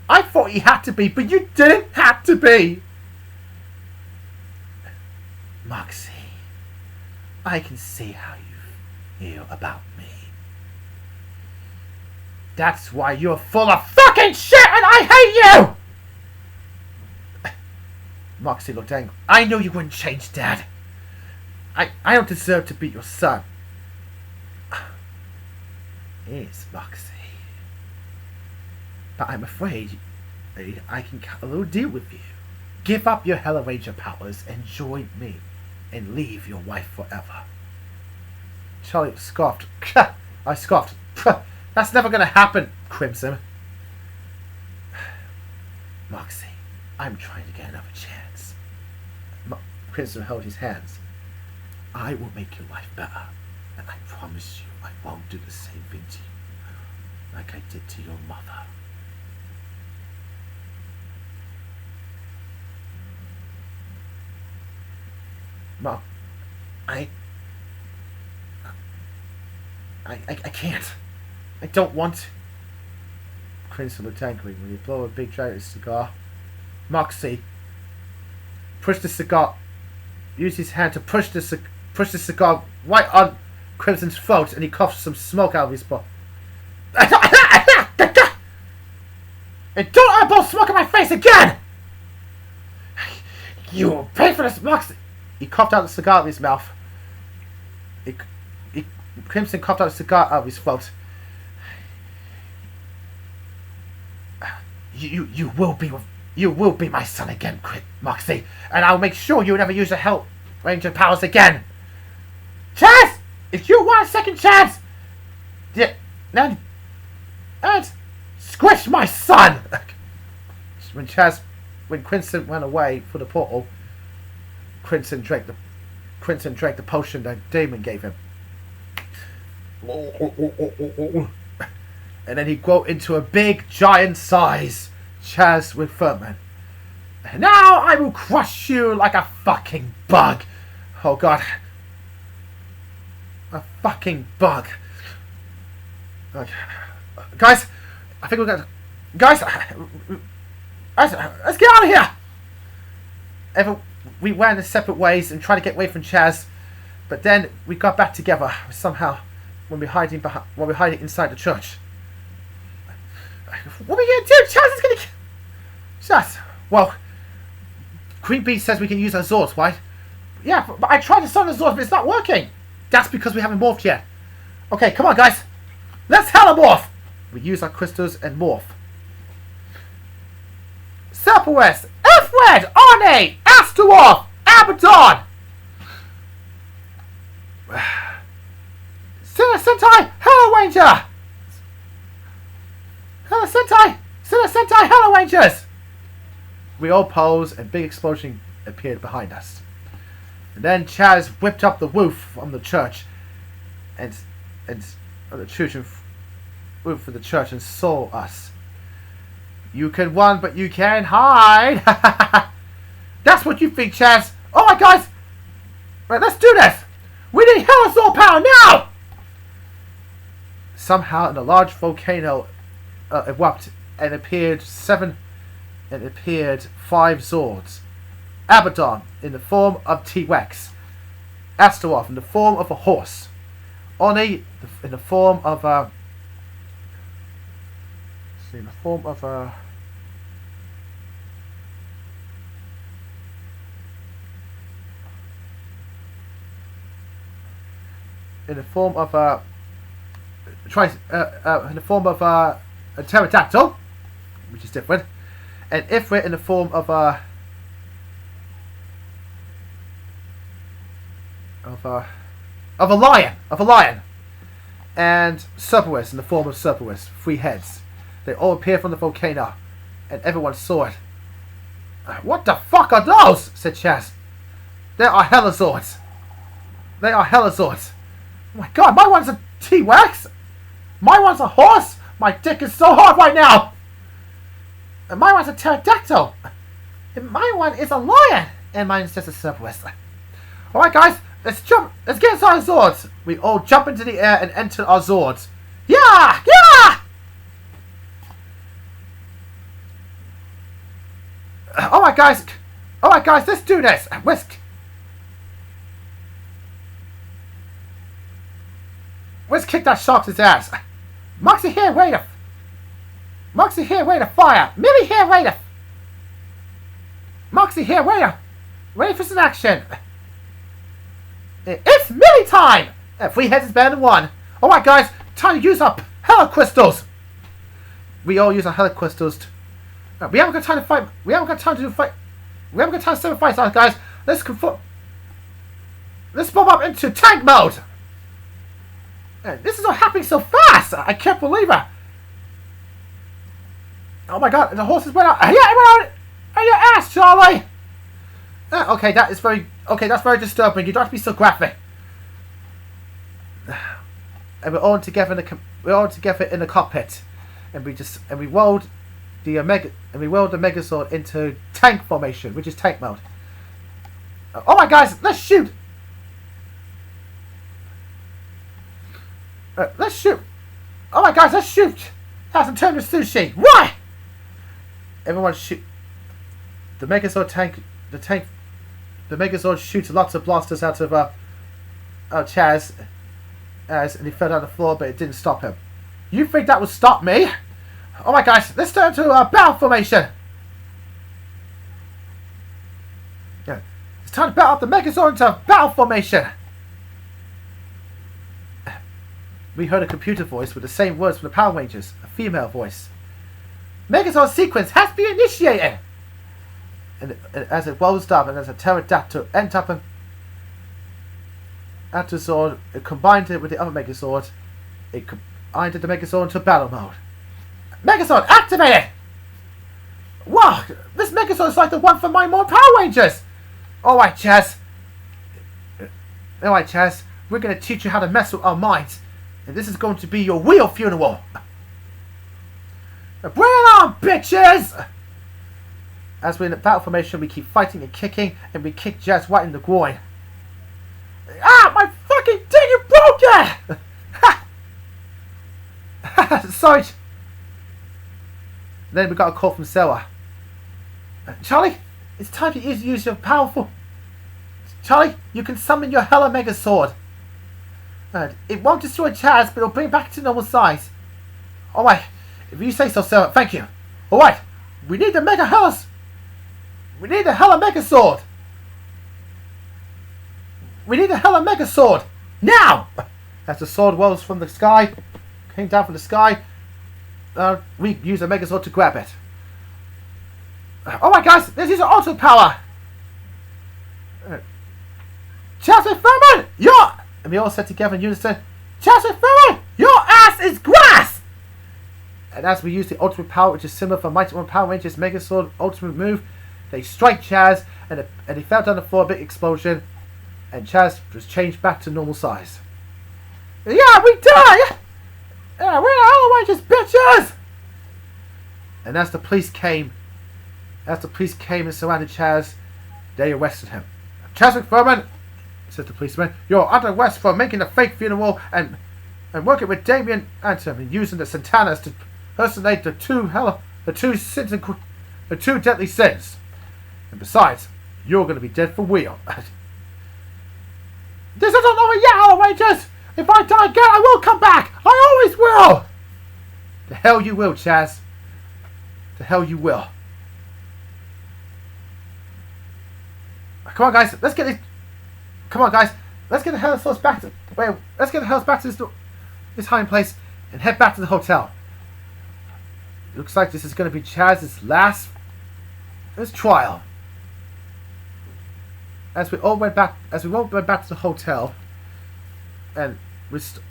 I thought you had to be, but you didn't have to be. Moxie, I can see how you feel about me. That's why you're full of fucking shit and I hate you! Moxie looked angry. I knew you wouldn't change, Dad. I don't deserve to be your son. Yes, Moxie. But I'm afraid I can cut a little deal with you. Give up your Hellaranger powers and join me. And leave your wife forever. Charlie scoffed. I scoffed. That's never going to happen, Crimson. Moxie, I'm trying to get another chance. Crimson held his hands. I will make your life better. And I promise you I won't do the same thing to you. Like I did to your mother. Mom, I can't. I don't want. Crimson looked angry when he blew a big drag of his cigar. Moxie pushed the cigar. Used his hand to push the cigar right on Crimson's throat, and he coughed some smoke out of his butt. And don't eyeball smoke in my face again! You will pay for this, Moxie! He coughed out the cigar out of his mouth. Crimson coughed out the cigar out of his throat. You will be my son again, Moxie, and I'll make sure you never use the Hellranger powers again. Chaz, if you want a second chance, and squish my son. When Crimson went away for the portal, Crimson drank the potion that Damon gave him. And then he grew into a big, giant size Chazwick Thurman. And now I will crush you like a fucking bug. Oh god. A fucking bug. Guys, I think we're gonna... Guys, let's get out of here! We went in separate ways and tried to get away from Chaz, but then we got back together somehow when we're hiding inside the church. What are we gonna do? Chaz is gonna... Chaz, well, Queen Bee says we can use our zords, right? Yeah, but I tried to summon the zords, but it's not working. That's because we haven't morphed yet. Okay, come on, guys. Let's hellamorph! We use our crystals and morph. Serpawest, Earthred, Arne, Astaroth, Abaddon! Sentai Hellaranger! Sentai Hellarangers! We all posed and big explosion appeared behind us. And then Chaz whipped up the roof from the church and roof of the church and saw us. You can run, but you can't hide. That's what you think, Chaz. All right, guys. Right, let's do this. We need Hellazor power now. Somehow, a large volcano erupted and appeared 5 zords. Abaddon in the form of T-Rex. Astaroth in the form of a horse. Oni in the form of in the form of a... in the form of a pterodactyl, which is different, and Ifrit in the form of a lion, and Serpawis in the form of Serpawis, 3 heads. They all appear from the volcano, and everyone saw it. What the fuck are those? Said Chaz. They are Hellazords. They are Hellazords. Oh my god, my one's a T-Rex! My one's a horse! My dick is so hard right now! And my one's a pterodactyl! And my one is a lion! And mine's just a Serpawis. Alright guys, let's jump! Let's get inside our Zords! We all jump into the air and enter our Zords. Yeah! Yeah! Alright guys! Alright guys, let's do this! Whisk! Let's kick that shark's ass. Moxie here, wait a... Moxie here, wait a fire. Millie here, wait a... Moxie here, wait a... Ready for some action. It's Millie time! 3 heads is better than 1. Alright guys, time to use up Hella Crystals. We all use our Hella Crystals. We haven't got time to fight. We haven't got time to fight. We haven't got time to 7 fights, guys. Let's bomb up into tank mode. This is all happening so fast! I can't believe it! Oh my god, the horses went out! Yeah, it went out! Your ass, Charlie! Okay, that's very disturbing. You don't have to be so graphic. And we're all together in the cockpit, and we rolled the Megazord into tank formation, which is tank mode. Oh my guys, let's shoot! Let's shoot! Oh my guys, let's shoot! Have some turn to sushi. Why? Everyone shoot. The Megazord shoots lots of blasters out of Chaz, and he fell down the floor, but it didn't stop him. You think that would stop me? Oh my gosh, let's turn to battle formation. Yeah, it's time to battle up the Megazord into battle formation. We heard a computer voice with the same words from the Power Rangers, a female voice. Megazord sequence has been initiated! And as it rolls up, and as a pterodactyl ends up an Atazord, it combined it with the other Megazord. It combined the Megazord into battle mode. Megazord activated! Wow, this Megazord is like the one from my more Power Rangers! Alright, Chaz. Alright, Chaz. We're going to teach you how to mess with our minds. And this is going to be your real funeral. Bring it on, bitches! As we're in the battle formation, we keep fighting and kicking, and we kick Chaz right in the groin. Ah, my fucking dick, you broke it! Sorry. Then we got a call from Sarah. Charlie, it's time to use your powerful... Charlie, you can summon your Hella Mega Sword. It won't destroy Chaz, but it'll bring it back to normal size. Alright, if you say so, Sarah, thank you. Alright, we need the Mega Hellas. We need the Hella Mega Sword. We need the Hella Mega Sword. Now! As the sword rolls from the sky, came down from the sky, we use a Mega Sword to grab it. Alright guys, let's use our auto power. Chazwick Thurman, and we all said together in unison, Chazwick Thurman, your ass is grass! And as we use the ultimate power, which is similar for Mighty One Power Rangers Mega Sword ultimate move, they strike Chaz, and he fell down the floor, a big explosion, and Chaz was changed back to normal size. Yeah, we die! Yeah, we're the Hellarangers, bitches! And as the police came and surrounded Chaz, they arrested him. Chazwick Thurman, said the policeman, you're under arrest for making a fake funeral and working with Damien Anthem and using the Santanas to personate the two deadly sins. And besides, you're going to be dead for real. This isn't over yet, Hellarangers! If I die again, I will come back! I always will! The hell you will, Chaz. The hell you will. Come on, guys. Let's get it. Come on, guys. Let's get the Hellas back to. Wait. Let's get the Hellas back to this hiding place and head back to the hotel. Looks like this is going to be Chaz's last trial. As we all went back to the hotel, and Stolas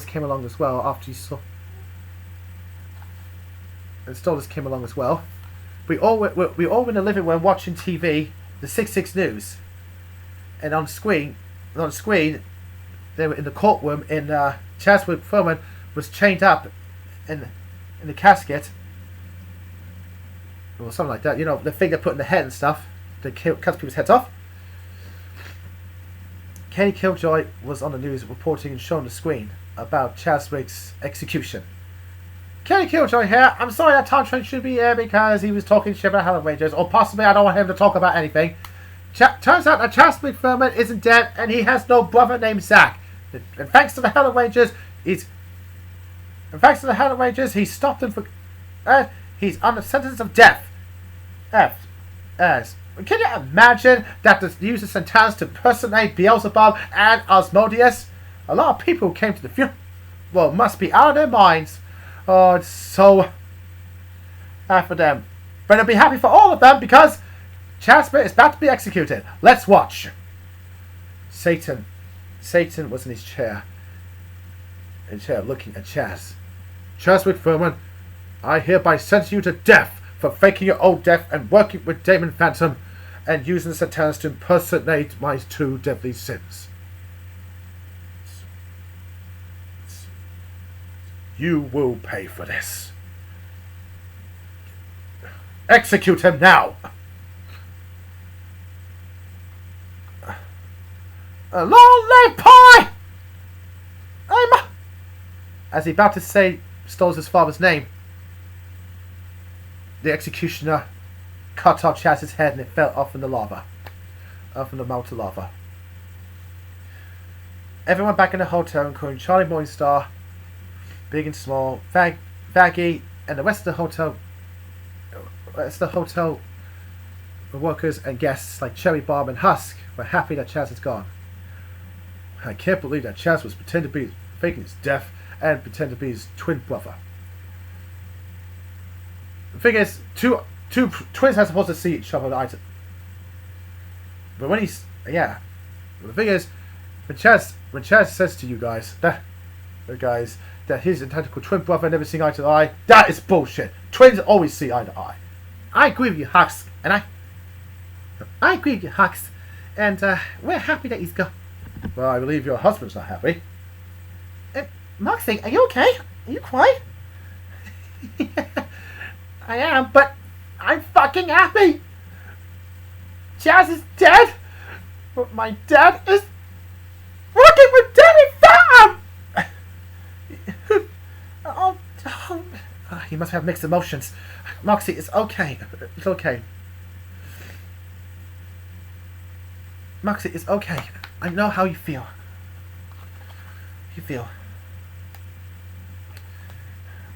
came along as well after you saw. And Stolas came along as well. We all were in the living room watching TV, the 6/6 news, and on screen, they were in the courtroom. And Chazwick Thurman was chained up in the casket, or something like that. You know, the thing they put in the head and stuff. They cut people's heads off. Kenny Killjoy was on the news reporting and showing the screen about Chazwick's execution. Kenny Killjoy here. I'm sorry that Tom Trent should be here because he was talking shit about Hellarangers, or possibly I don't want him to talk about anything. Turns out that Chazwick Thurman isn't dead and he has no brother named Zach. And thanks to the Hellarangers, he's stopped him for. He's on the sentence of death. Can you imagine that the use of Santana to impersonate Beelzebub and Osmodeus? A lot of people who came to the funeral must be out of their minds. Oh, it's so bad for them. But I'll be happy for all of them because Chazwick is about to be executed. Let's watch. Satan was in his chair. Looking at Chaz. Chazwick Thurman, I hereby sentence you to death for faking your own death and working with Damon Phantom and using Satanas to impersonate my two deadly sins. You will pay for this. Execute him now! Long live Pie! As he about to say Stolas' father's name, the executioner cut off Chaz's head and it fell off in the lava. Off in the molten lava. Everyone back in the hotel, including Charlie Morningstar, big and small, Vaggie, and the rest of the hotel workers and guests like Cherry Bomb and Husk were happy that Chaz is gone. I can't believe that Chaz was pretending to be faking his death and pretend to be his twin brother. The thing is, two twins are supposed to see each other. But when he's the thing is, when Chaz says to you guys that his identical twin brother never seeing eye to eye, that is bullshit. Twins always see eye to eye. I agree with you, Hux, and we're happy that he's gone. Well, I believe your husband's not happy. Moxie, are you okay? Are you quiet? I am, but I'm fucking happy. Chaz is dead, but my dad is working with Danny Phantom. He must have mixed emotions. Moxie, it's okay. It's okay. Moxie, it's okay. I know how you feel.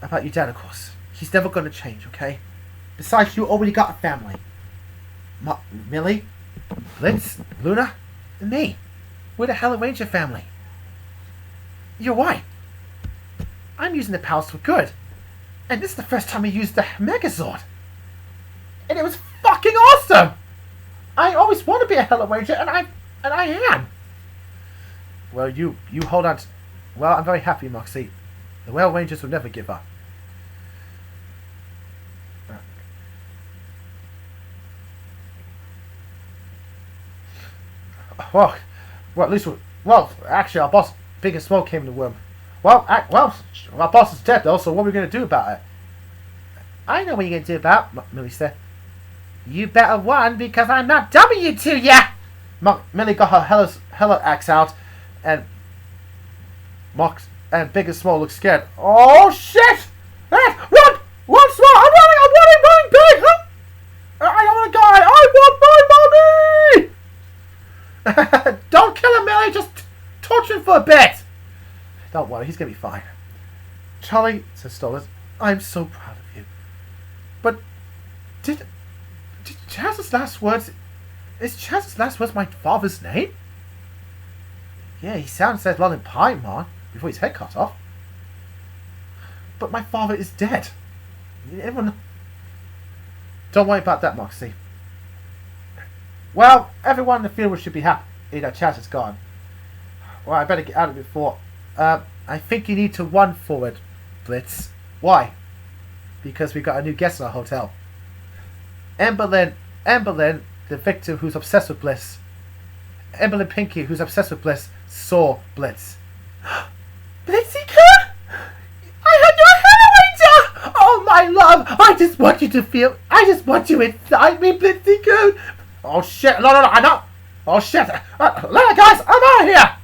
About your dad, of course. He's never going to change, okay? Besides, you already got a family. Millie, Blitz, Luna, and me. We're the Hellaranger family. You're right. I'm using the powers for good. And this is the first time I used the Megazord. And it was fucking awesome! I always want to be a Hellaranger, and I am. Well, you hold on. Well, I'm very happy, Moxie. The Hellrangers will never give up. Well, at least, actually, our boss, Big and Small, came in the room. Well, our boss is dead, though, so what are we going to do about it? I know what you're going to do about it, Millie said. You better run, because I'm not dumping you to ya! Millie got her Hella axe out, and Big and Small looked scared. Oh, shit! Run! Run, Small! I'm running, Big! Huh? I don't want to die! I want my mommy! Don't kill him, Millie! Just torture him for a bit! Don't worry, he's gonna be fine. Charlie, says Stolas. I'm so proud of you. But did Chaz's last words... Is Chaz's last words my father's name? Yeah, he sounds like London Paimon before his head cut off. But my father is dead. Everyone... Don't worry about that, Moxie. Well, everyone in the field should be happy that Chaz is gone. Well, I better get out of it before... I think you need to run forward, Blitz. Why? Because we've got a new guest in our hotel. Emberlyn, the victim who's obsessed with Bliss. Emberlyn Pinky, who's obsessed with Bliss, saw Blitz. Blitzy-kun! I had your Hellaranger! Oh, my love! I just want you inside me, Blitzy-kun! Oh, shit! No, I know! Oh, shit! Guys, I'm out of here!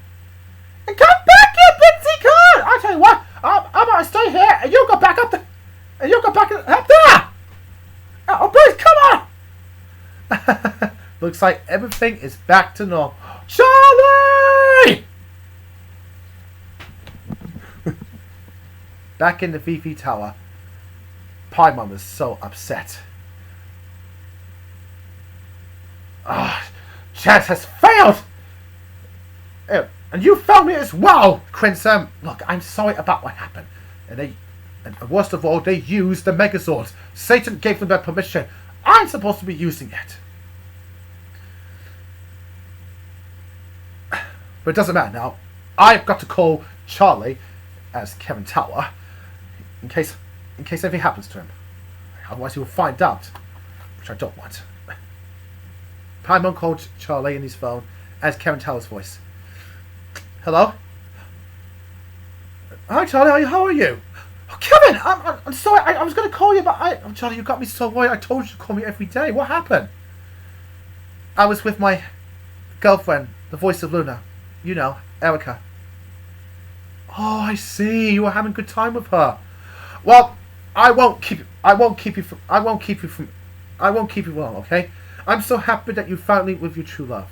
And come back here, Blitzy-kun! I tell you what, I'm gonna stay here, and you go back up there! Oh, please, come on! Looks like everything is back to normal. Charlie! Back in the VV Tower, Paimon was so upset. Chaz has failed! And you failed me as well, Crimson. Look, I'm sorry about what happened. And worst of all, they used the Megazords. Satan gave them that permission. I'm supposed to be using it. But it doesn't matter now. I've got to call Charlie as Kevin Tower in case anything happens to him. Otherwise he will find out, which I don't want. Paimon called Charlie in his phone as Kevin Tower's voice. Hello? Hi Charlie, how are you? Oh, Kevin, I'm sorry, I was going to call you, but Charlie, you got me so worried. I told you to call me every day. What happened? I was with my girlfriend, the voice of Luna. You know, Erica. Oh, I see. You were having a good time with her. Well, I won't keep you long, okay? I'm so happy that you finally with your true love.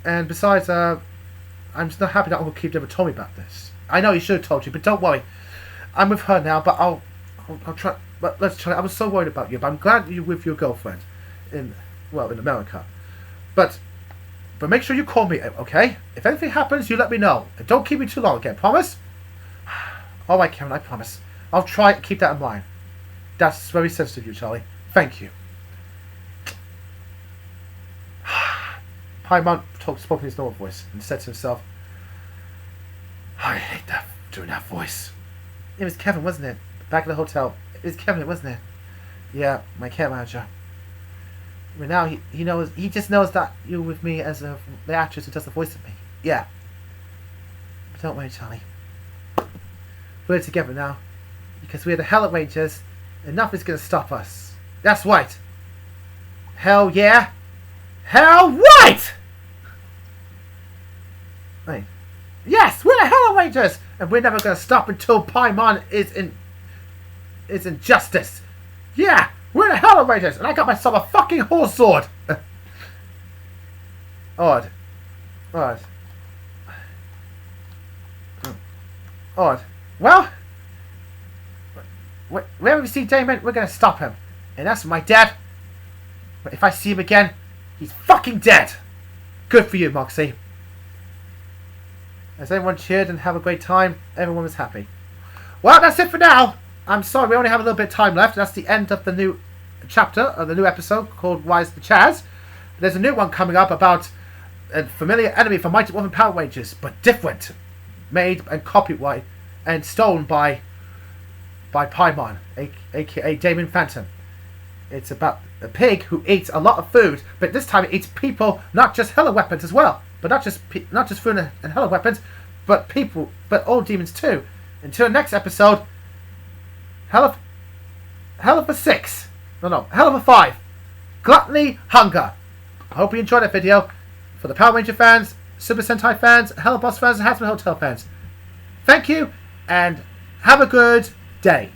And besides, I'm just not happy that Uncle Keith never told me about this. I know he should have told you, but don't worry. I'm with her now, but I'll try. But let's try. I was so worried about you, but I'm glad you're with your girlfriend in America. But make sure you call me, okay? If anything happens, you let me know. And don't keep me too long, okay? Promise? All right, Kevin, I promise. I'll try and keep that in mind. That's very sensitive of you, Charlie. Thank you. Paimon spoke in his normal voice and said to himself, I hate doing that voice. It was Kevin, wasn't it? Back at the hotel. It was Kevin, wasn't it? Yeah, my care manager. But now he knows. He just knows that you're with me as the actress who does the voice of me. Yeah. But don't worry, Charlie. We're together now because we're the Hellarangers, and nothing's gonna stop us. That's right. Hell yeah. Hell right. Wait. Yes, we're the Hellarangers, and we're never gonna stop until Paimon is in justice. Yeah. We're the Hellarangers, and I got myself a fucking horse sword! Odd. Well, whenever we see Damon, we're gonna stop him. And that's my dad. But if I see him again, he's fucking dead! Good for you, Moxie. As everyone cheered and had a great time, everyone was happy. Well, that's it for now. I'm sorry, we only have a little bit of time left. That's the end of the new chapter, of the new episode called Rise of the Chaz. There's a new one coming up about a familiar enemy from Mighty Morphin Power Rangers, but different. Made and copyright and stolen by Paimon, aka Damon Phantom. It's about a pig who eats a lot of food, but this time it eats people, not just Hella weapons as well. But not just food and Hella weapons, but people, but all demons too. Until next episode, Helluva 6. No, Helluva 5. Gluttony, Hunger. I hope you enjoyed that video. For the Power Ranger fans, Super Sentai fans, Helluva Boss fans, and Hazbin Hotel fans. Thank you, and have a good day.